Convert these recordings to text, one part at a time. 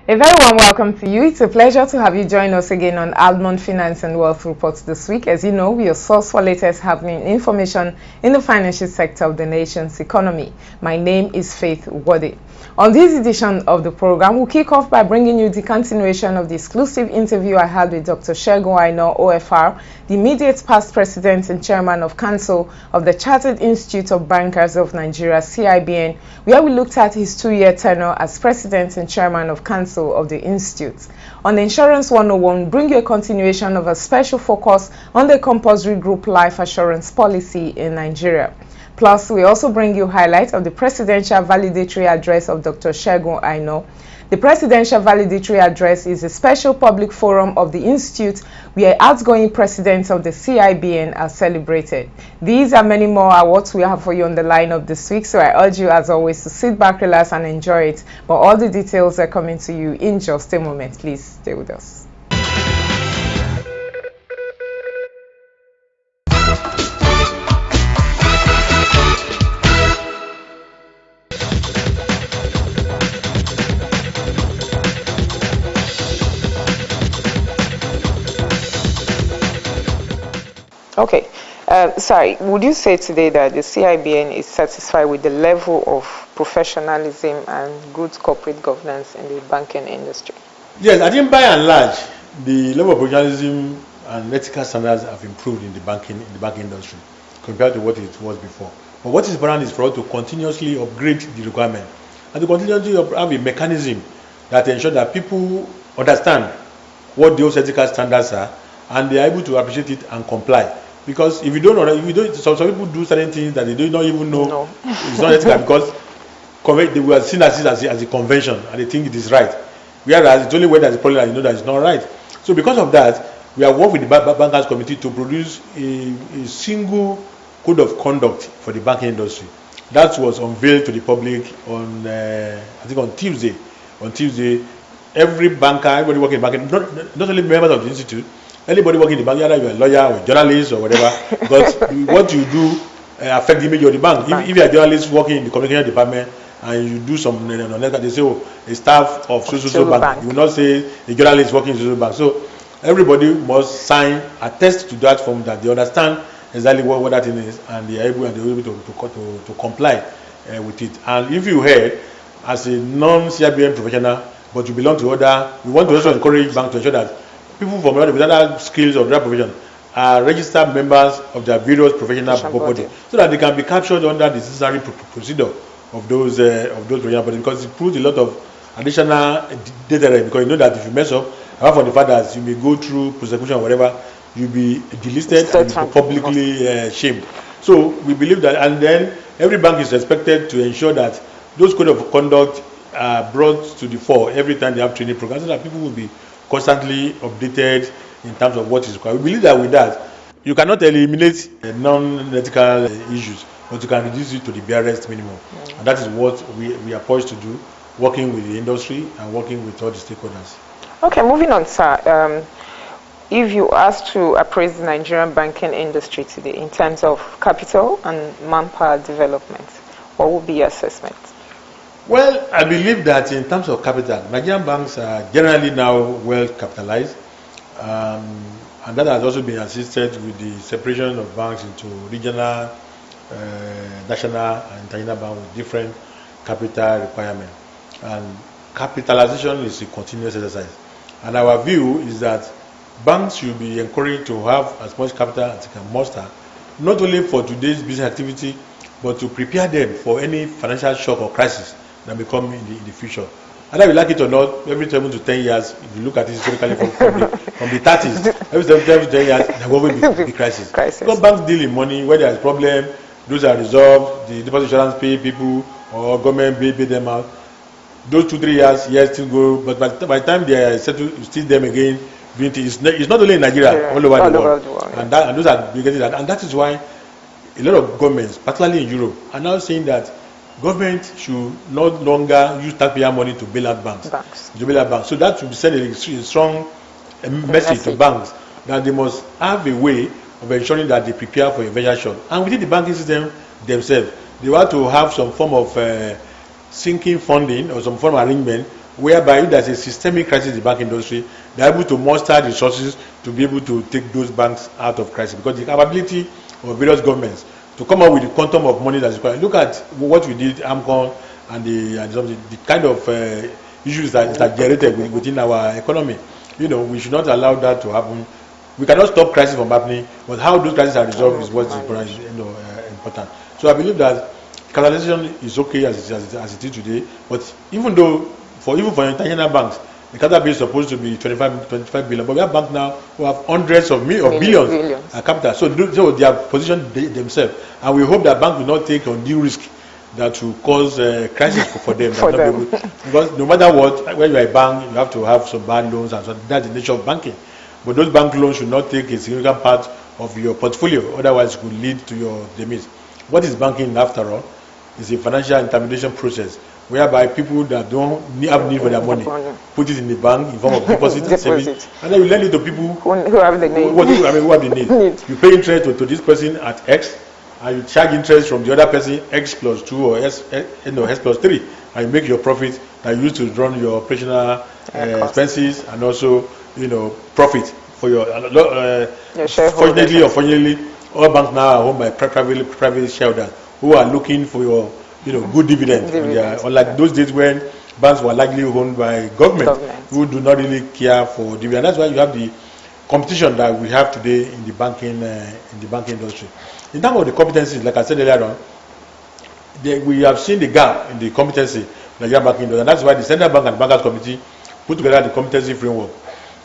A very warm welcome to you. It's a pleasure to have you join us again on Almond Finance and Wealth Reports this week. As you know, we are source for latest happening information in the financial sector of the nation's economy. My name is Faith Wade. On this edition of the program, we'll kick off by bringing you the continuation of the exclusive interview I had with Dr. Segun Aina, OFR, the immediate past president and chairman of Council of the Chartered Institute of Bankers of Nigeria, CIBN, where we looked at his 2-year tenure as president and chairman of Council of the Institute. On the Insurance 101, bring you a continuation of a special focus on the compulsory group life assurance policy in Nigeria. Plus, we also bring you highlights of the presidential valedictory address of Dr. Segun Aina. The presidential valedictory address is a special public forum of the Institute where outgoing presidents of the CIBN are celebrated. These and many more awards we have for you on the lineup this week, so I urge you as always to sit back, relax and enjoy it. But all the details are coming to you in just a moment. Please stay with us. Okay, sorry, would you say today that the CIBN is satisfied with the level of professionalism and good corporate governance in the banking industry? Yes, I think by and large, the level of professionalism and ethical standards have improved in the banking industry compared to what it was before. But what is important is for us to continuously upgrade the requirement and to continuously have a mechanism that ensures that people understand what those ethical standards are and they are able to appreciate it and comply. Because if you don't, some people do certain things that they do not even know it's not ethical because they were seen as a convention and they think it is right. Whereas it's only when there's a problem that you know that it's not right. So because of that, we have worked with the Bankers Committee to produce a single code of conduct for the banking industry. That was unveiled to the public on, I think on Tuesday. On Tuesday, every banker, everybody working in banking, not only members of the institute, anybody working in the bank, either you're a lawyer or a journalist or whatever, because what you do affects the image of the bank. If you're a journalist working in the communication department and you do some, they say, oh, a staff of so bank. You will not say a journalist working in so bank. So everybody must sign, attest to that form that they understand exactly what that thing is and they are able to comply with it. And if you heard, as a non-CIBN professional, but you belong to other, we want to also encourage banks to ensure that people from other skills of their profession are registered members of their various professional bodies so that they can be captured under the necessary procedure of those professional bodies, because it proves a lot of additional data, because you know that if you mess up, apart from the fact that you may go through prosecution or whatever, you'll be delisted and publicly shamed. So we believe that, and then every bank is expected to ensure that those code of conduct are brought to the fore every time they have training programs so that people will be constantly updated in terms of what is required. We believe that with that, you cannot eliminate non-ethical issues, but you can reduce it to the barest minimum. And that is what we are poised to do, working with the industry and working with all the stakeholders. Okay, moving on, sir. If you asked to appraise the Nigerian banking industry today in terms of capital and manpower development, what would be your assessment? Well, I believe that in terms of capital, Nigerian banks are generally now well capitalized, and that has also been assisted with the separation of banks into regional, national, and international banks with different capital requirements. And capitalization is a continuous exercise. And our view is that banks should be encouraged to have as much capital as they can muster, not only for today's business activity, but to prepare them for any financial shock or crisis that may come in the future. Either we like it or not, every 7 to 10 years, if you look at it historically from the 30s, every 7 to 10 years, there will always be crisis. Because banks deal in money, where there is problem, those are resolved, the deposit insurance pay people, or government pay them out. Those 2-3 years still go, but by the time they are settled, you see them again. It's not only in Nigeria, all over the world. And those are getting that. And that is why a lot of governments, particularly in Europe, are now saying that government should no longer use taxpayer money to bail out banks. So that should send a strong message to banks that they must have a way of ensuring that they prepare for a venture shock. And within the banking system themselves, they want to have some form of sinking funding or some form of arrangement whereby if there's a systemic crisis in the bank industry, they're able to muster the resources to be able to take those banks out of crisis, because the capability of various governments to come up with the quantum of money that's required. Look at what we did, AMCON, and the kind of issues that generated within our economy. We should not allow that to happen. We cannot stop crisis from happening, but how those crises are resolved is what is important. So I believe that capitalization is okay as it is today, but even for international banks, the capital base is supposed to be 25 billion, but we have banks now who have hundreds of billions capital. So they have positioned themselves, and we hope that banks will not take undue risk that will cause crisis for them. Because no matter what, when you are a bank, you have to have some bad loans, and so that's the nature of banking. But those bank loans should not take a significant part of your portfolio, otherwise it could lead to your demise. What is banking, after all? It's a financial intermediation process whereby people that don't have need for their money put it in the bank in form of deposit and savings, and then you lend it to people who have the need. Who have the need. You pay interest to this person at X, and you charge interest from the other person X plus 2 or X plus 3, and you make your profit that you use to run your operational expenses, and also profit for your fortunately or unfortunately, all banks now are owned by private shareholders who are looking for your good dividend. Unlike those days when banks were largely owned by government who do not really care for dividend. That's why you have the competition that we have today in the banking industry. In terms of the competencies, like I said earlier on, we have seen the gap in the competency in the banking industry, and that's why the Central Bank and Bankers Committee put together the competency framework,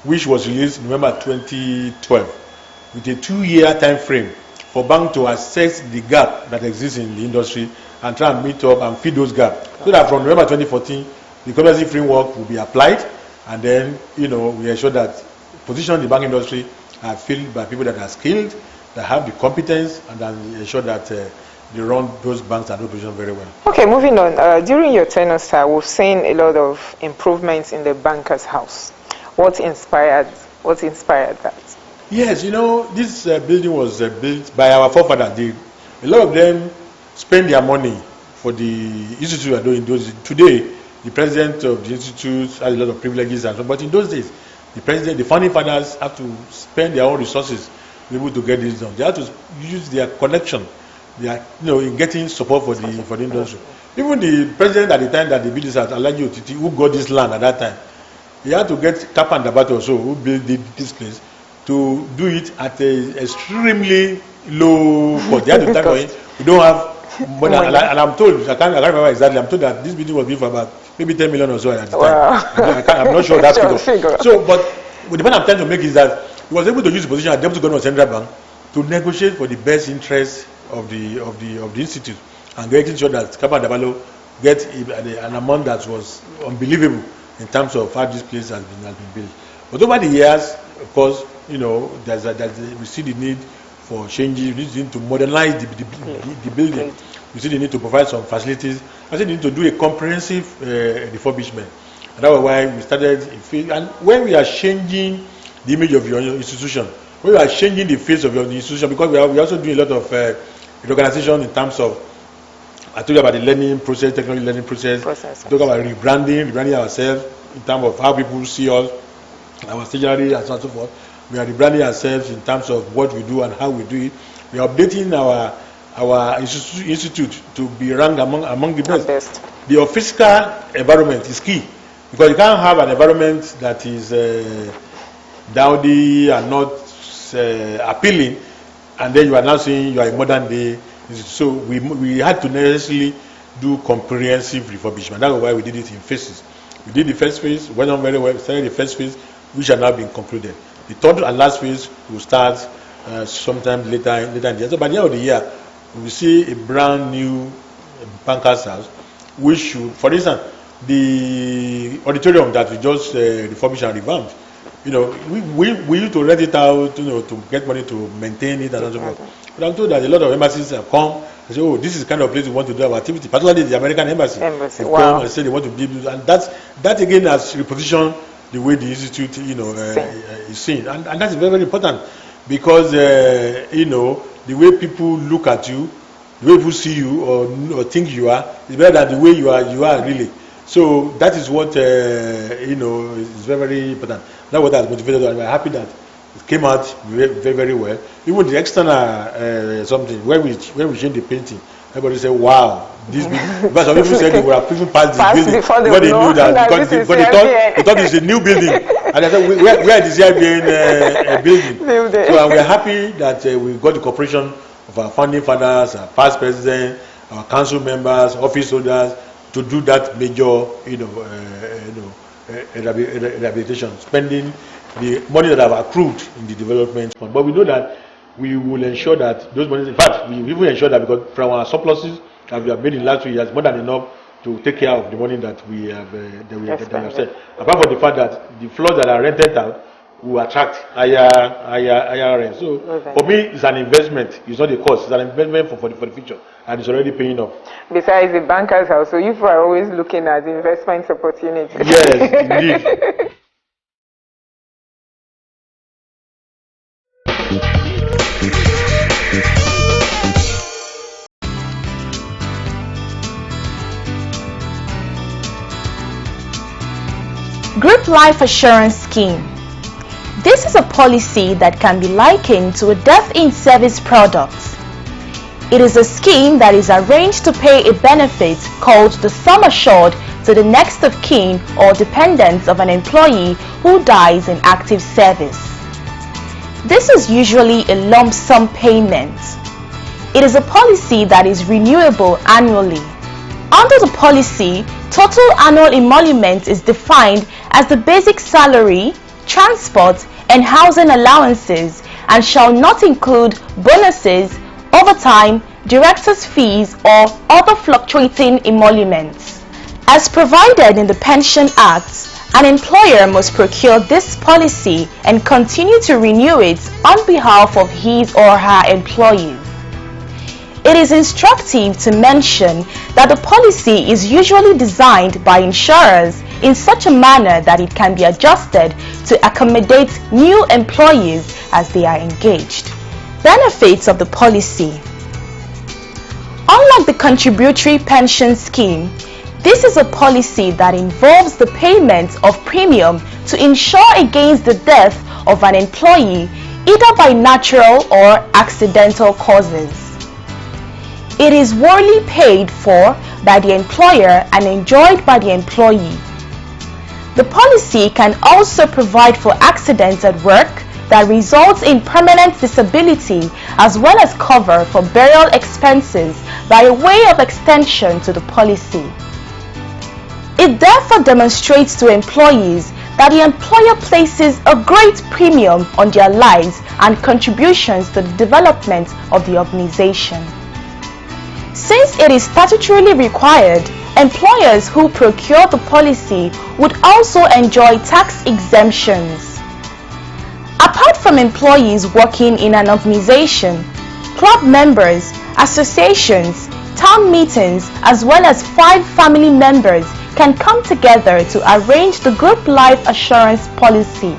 which was released in November 2012, with a 2-year time frame for banks to assess the gap that exists in the industry and try and meet up and fill those gaps. So that from November 2014, the competency framework will be applied, and then we ensure that positions in the banking industry are filled by people that are skilled, that have the competence, and then ensure that they run those banks and those positions very well. Okay, moving on. During your tenure, sir, we've seen a lot of improvements in the banker's house. What inspired that? Yes, this building was built by our forefathers. A lot of them spend their money for the institute are doing those. Today, the president of the institute has a lot of privileges and so, but in those days, the founding fathers have to spend their own resources to be able to get this done. They have to use their connection, in getting support for the industry. Even the president at the time that they built this at Alhaji Otiti, who got this land at that time, he had to get Kappa and Dabato also, who built this place, to do it at a extremely low cost. They had to tell him, we don't have money. And I'm told, I can't remember exactly, I'm told that this building was built for about maybe 10 million or so at the time. I'm not sure that's figure. So, but the point I'm trying to make is that he was able to use the position at Deputy Governor of Central Bank to negotiate for the best interest of the institute, and making sure that Kappa and Dabalo get an amount that was unbelievable in terms of how this place has been built. But over the years, of course, we see the need for changes. We need to modernize the building. We see the need to provide some facilities. I see the need to do a comprehensive refurbishment. And that was why we started. And when we are changing the image of your institution, when we are changing the face of your institution, because we are also doing a lot of reorganization in terms of, I told you about the learning process, technology learning process. We talk about rebranding ourselves in terms of how people see us, our stationery, and so on and so forth. We are rebranding ourselves in terms of what we do and how we do it. We are updating our institute to be ranked among the best. The physical environment is key, because you can't have an environment that is dowdy and not appealing, and then you are now saying you are a modern day. So we had to necessarily do comprehensive refurbishment. That's why we did it in phases. We did the first phase, went on very well. We started the first phase, which has now been concluded. The third and last phase will start sometime later in the year. So by the end of the year, we will see a brand new banker's house, which should, for instance, the auditorium that we just refurbished and revamped. We used to rent it out, to get money to maintain it and so forth. But I'm told that a lot of embassies have come and say, oh, this is the kind of place we want to do our activity, particularly the American embassy. They come and say they want to build, and that again has repositioned the way the institute, is seen, and that's very, very important, because the way people look at you, the way people see you or think you are, is better than the way you are really. So that is what is very, very important. That's what has motivated us. We're happy that it came out very, very, very well. Even the external something where we change the painting, everybody say, "Wow, this big." But some people said they were even past the building before they knew that because they thought it's a new building, and they said, "Where is the CIBN building?" So we're happy that we got the cooperation of our founding fathers, our past president, our council members, office holders, to do that major, rehabilitation, spending the money that have accrued in the development fund. But we know that we will ensure that those monies, in fact, we even ensure that because from our surpluses that we have made in the last 2 years, more than enough to take care of the money that we have spent. Apart from the fact that the floors that are rented out will attract higher rent. So for me, it's an investment. It's not a cost. It's an investment for the future, and it's already paying off. Besides the banker's house, so you are always looking at investment opportunities. Yes, indeed. Group Life Assurance Scheme. This is a policy that can be likened to a death-in-service product. It is a scheme that is arranged to pay a benefit called the sum assured to the next of kin or dependents of an employee who dies in active service. This is usually a lump sum payment. It is a policy that is renewable annually. Under the policy, total annual emolument is defined as the basic salary, transport, and housing allowances, and shall not include bonuses, overtime, directors' fees, or other fluctuating emoluments. As provided in the Pension Act, an employer must procure this policy and continue to renew it on behalf of his or her employees. It is instructive to mention that the policy is usually designed by insurers in such a manner that it can be adjusted to accommodate new employees as they are engaged. Benefits of the policy. Unlike the contributory pension scheme, this is a policy that involves the payment of premium to insure against the death of an employee either by natural or accidental causes. It is wholly paid for by the employer and enjoyed by the employee. The policy can also provide for accidents at work that results in permanent disability, as well as cover for burial expenses by way of extension to the policy. It therefore demonstrates to employees that the employer places a great premium on their lives and contributions to the development of the organization. Since it is statutorily required, employers who procure the policy would also enjoy tax exemptions. Apart from employees working in an organization, club members, associations, town meetings, as well as 5 family members can come together to arrange the group life assurance policy.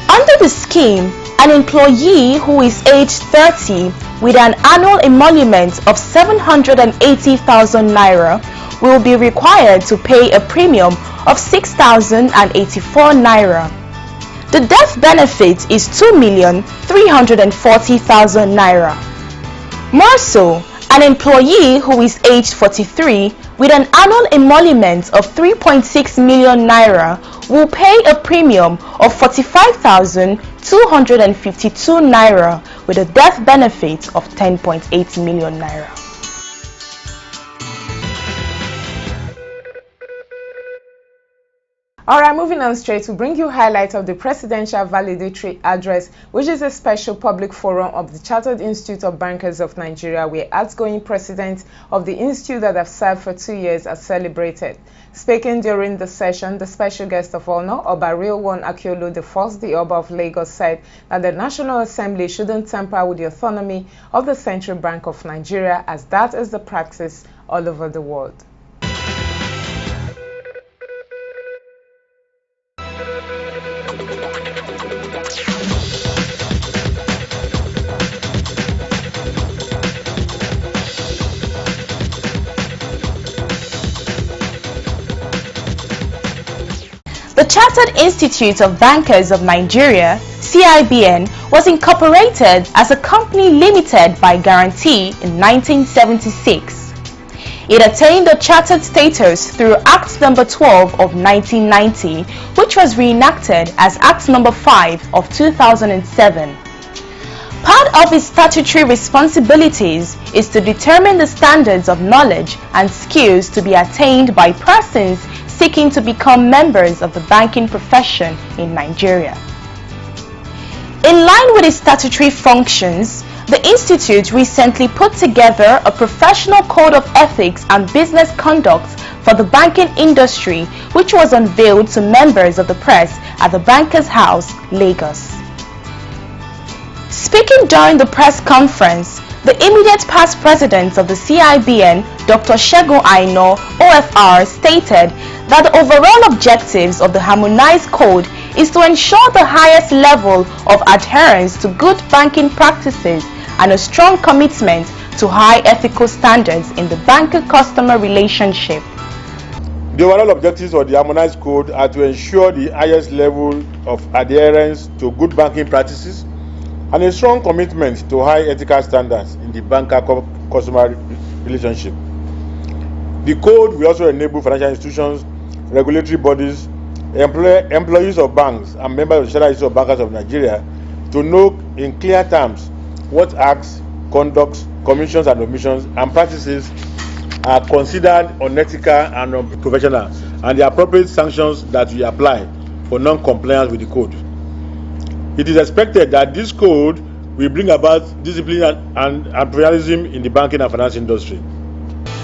Under the scheme, an employee who is aged 30 with an annual emolument of 780,000 naira will be required to pay a premium of 6,084 naira. The death benefit is 2,340,000 naira. More so, an employee who is aged 43 with an annual emolument of 3.6 million naira will pay a premium of 45,252 naira with a death benefit of 10.8 million naira. Alright, moving on straight to bring you highlights of the Presidential Valedictory Address, which is a special public forum of the Chartered Institute of Bankers of Nigeria, where outgoing presidents of the institute that have served for 2 years are celebrated. Speaking during the session, the special guest of honor, Oba Rilwan Akiolu I, the Oba of Lagos, said that the National Assembly shouldn't tamper with the autonomy of the Central Bank of Nigeria, as that is the practice all over the world. The Chartered Institute of Bankers of Nigeria, CIBN, was incorporated as a company limited by guarantee in 1976. It attained a chartered status through Act No. 12 of 1990, which was reenacted as Act No. 5 of 2007. Part of its statutory responsibilities is to determine the standards of knowledge and skills to be attained by persons seeking to become members of the banking profession in Nigeria. In line with its statutory functions, the Institute recently put together a professional code of ethics and business conduct for the banking industry, which was unveiled to members of the press at the Bankers House, Lagos. Speaking during the press conference, the immediate past president of the CIBN, Dr. Segun Aina, OFR, stated that the overall objectives of the harmonized code is to ensure the highest level of adherence to good banking practices and a strong commitment to high ethical standards in the banker-customer relationship. The overall objectives of the harmonized code are to ensure the highest level of adherence to good banking practices and a strong commitment to high ethical standards in the banker-customer relationship. The code will also enable financial institutions, regulatory bodies, employees of banks, and members of the Chartered Institute of Bankers of Nigeria to know in clear terms what acts, conducts, commissions and omissions and practices are considered unethical and unprofessional, and the appropriate sanctions that we apply for non-compliance with the code. It is expected that this code will bring about discipline and professionalism in the banking and finance industry.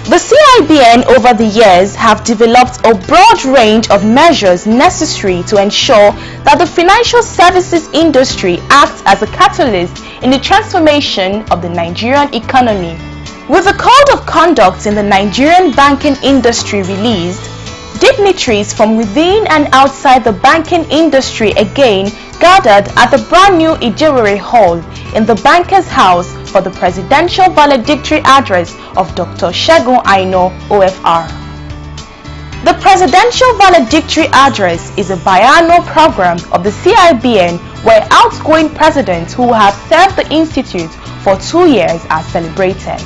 The CIBN over the years have developed a broad range of measures necessary to ensure that the financial services industry acts as a catalyst in the transformation of the Nigerian economy. With the Code of Conduct in the Nigerian banking industry released, dignitaries from within and outside the banking industry again gathered at the brand new Ijewere Hall in the Bankers House for the presidential valedictory address of Dr. Segun Aina, OFR. The presidential valedictory address is a biannual program of the CIBN where outgoing presidents who have served the institute for 2 years are celebrated.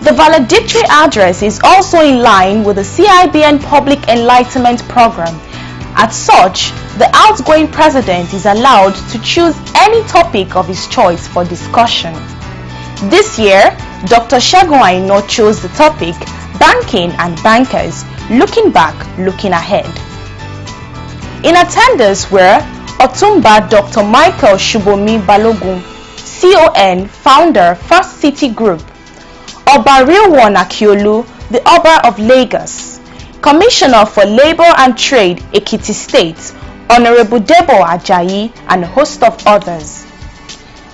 The valedictory address is also in line with the CIBN Public Enlightenment Program. As such, the outgoing president is allowed to choose any topic of his choice for discussion. This year, Dr. Segun Aina chose the topic Banking and Bankers, Looking Back, Looking Ahead. In attendance were Otumba Dr. Michael Shubomi Balogun, CON, founder, First City Group, Oba Rilwan Akiolu, the Oba of Lagos, Commissioner for Labour and Trade, Ekiti State, Honorable Debo Ajayi, and a host of others.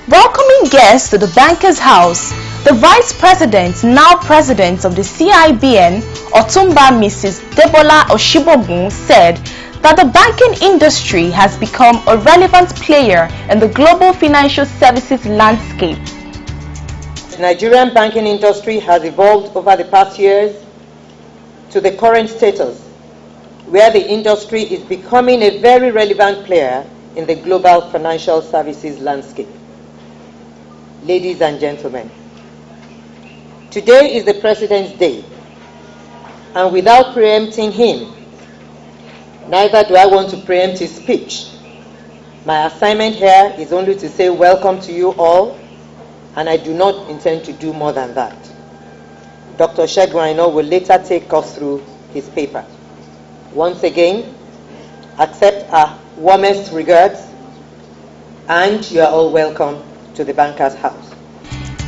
Welcoming guests to the Bankers House, the Vice President, now President of the CIBN, Otumba Mrs. Debola Oshibogun, said that the banking industry has become a relevant player in the global financial services landscape. The Nigerian banking industry has evolved over the past years to the current status, where the industry is becoming a very relevant player in the global financial services landscape. Ladies and gentlemen, today is the President's Day, and without preempting him, neither do I want to preempt his speech. My assignment here is only to say welcome to you all, and I do not intend to do more than that. Dr. Segun Aina will later take us through his paper. Once again, accept our warmest regards, and you are all welcome to the Bankers House.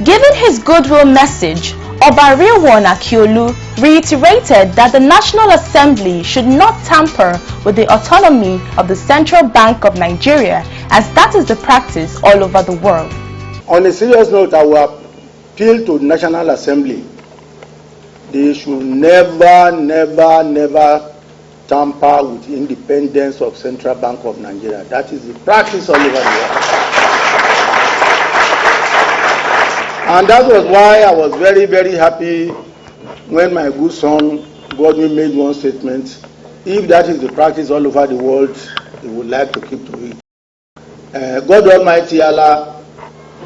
Giving his goodwill message, Oba Rilwan Akiolu reiterated that the National Assembly should not tamper with the autonomy of the Central Bank of Nigeria, as that is the practice all over the world. On a serious note, I will appeal to the National Assembly. They should never tamper with the independence of Central Bank of Nigeria. That is the practice all over the world. And that was why I was very happy when my good son Godwin made one statement if that is the practice all over the world, he would like to keep to it. God Almighty Allah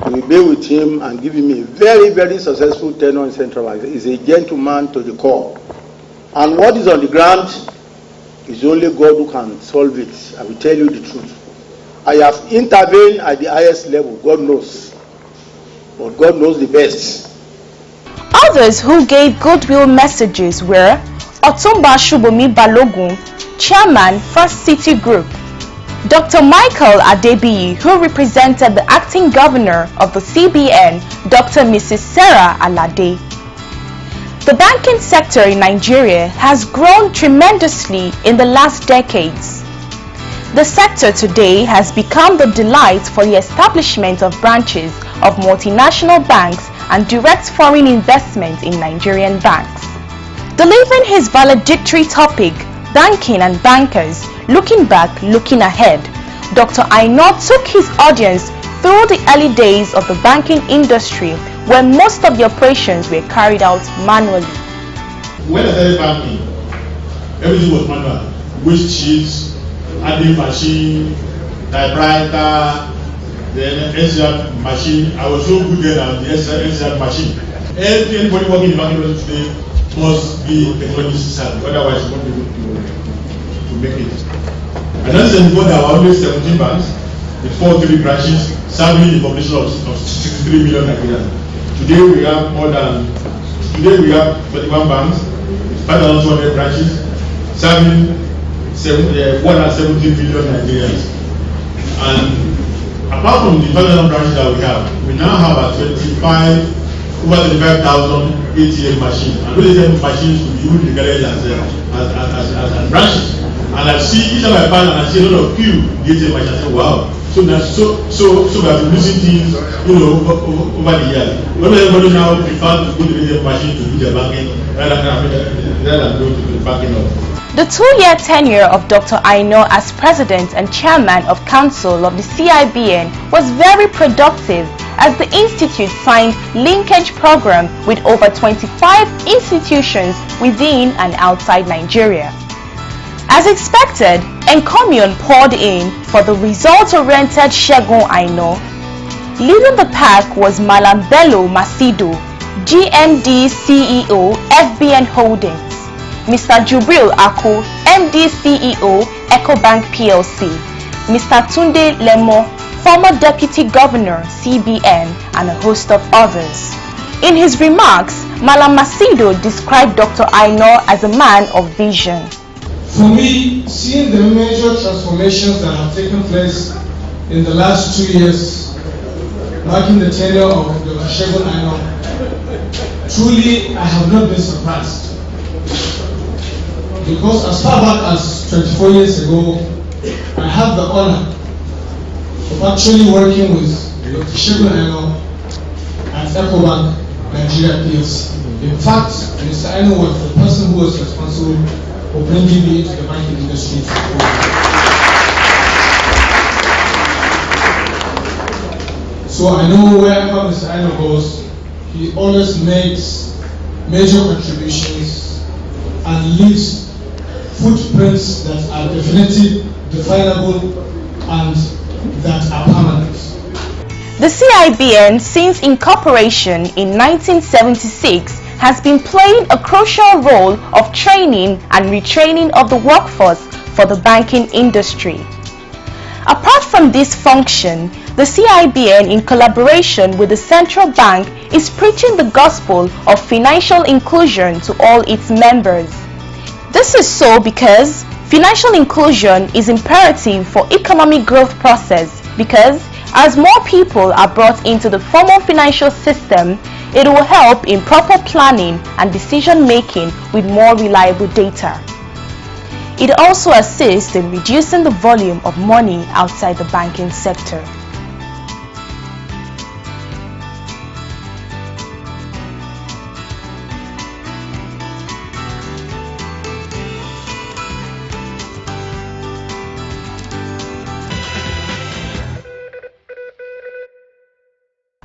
will be with him and give him a very, very successful tenure in Central Bank. He's a gentleman to the core. And what is on the ground is only God who can solve it. I will tell you the truth. I have intervened at the highest level, God knows. But God knows the best. Others who gave goodwill messages were Otumba Shubomi Balogun, Chairman, First City Group; Dr. Michael Adebiyi, who represented the acting governor of the CBN, Dr. Mrs. Sarah Alade. The banking sector in Nigeria has grown tremendously in the last decades. The sector today has become the delight for the establishment of branches of multinational banks and direct foreign investment in Nigerian banks. Delivering his valedictory topic, Banking and Bankers, Looking Back, Looking Ahead, Dr. Aino took his audience through the early days of the banking industry when most of the operations were carried out manually. When I started banking, everything was manual. Waste sheets, adding machine, typewriter, then NCR machine. I was so good then at the NCR machine. Anybody working in the banking industry today must be technology savvy, otherwise you won't be able to make it. And that's before there were only 17 banks with 43 branches serving the population of 63 million Nigerians. Today we have 21 banks with 5,200 branches serving 170 million Nigerians. And apart from the 5,000 branches that we have, we now have over 25,000 ATM machines. And those ATM machines will be used regarded as branches. And I see each of my partners and I see a lot of queue in the ATM machine. I say, wow. So we have been losing things, over the years. Not everybody now prefers to go to the ATM machine to do their banking rather than go to the banking of. The 2-year tenure of Dr. Aino as President and Chairman of Council of the CIBN was very productive, as the Institute signed linkage program with over 25 institutions within and outside Nigeria. As expected, encomium poured in for the result-oriented Segun Aino. Leading the pack was Malam Bello Masido, GMD CEO, FBN Holdings; Mr. Jubril Ako, MD CEO, Ecobank PLC; Mr. Tunde Lemo, former Deputy Governor, CBN, and a host of others. In his remarks, Malam Masido described Dr. Aino as a man of vision. For me, seeing the major transformations that have taken place in the last 2 years, marking the tenure of Dr. Segun Aino, truly I have not been surprised. Because as far back as 24 years ago, I had the honor of actually working with Dr. Segun Aino at Ecobank Nigeria PLC. In fact, Mr. Aino was the person who was responsible for bringing me into the banking industry. So I know wherever Mr. Aino goes, he always makes major contributions and leaves footprints that are definitely definable and that are permanent. The CIBN, since incorporation in 1976, has been playing a crucial role of training and retraining of the workforce for the banking industry. Apart from this function, the CIBN, in collaboration with the central bank, is preaching the gospel of financial inclusion to all its members. This is so because financial inclusion is imperative for economic growth process, because as more people are brought into the formal financial system, it will help in proper planning and decision making with more reliable data. It also assists in reducing the volume of money outside the banking sector.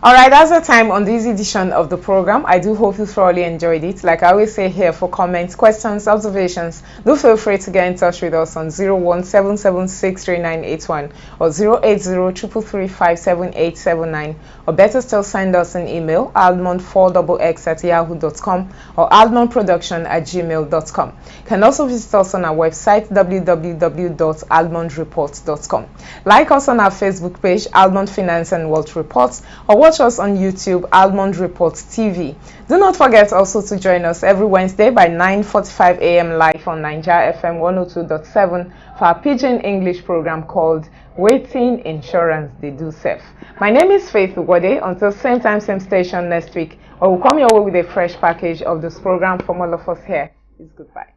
Alright, that's the time on this edition of the program. I do hope you thoroughly enjoyed it. Like I always say here, for comments, questions, observations, do feel free to get in touch with us on 017763981 or 08033357879, or better still, send us an email, almond4xx@yahoo.com or almondproduction@gmail.com. You can also visit us on our website, www.almondreports.com. Like us on our Facebook page, Almond Finance and Wealth Reports, or watch us on YouTube, Almond Reports TV. Do not forget also to join us every Wednesday by 9:45 a.m. live on Nigeria FM 102.7 for our Pidgin English program called Waiting Insurance They Do Safe. My name is Faith Ugwade. Until same time, same station next week, I will come your way with a fresh package of this program from all of us here. It's goodbye.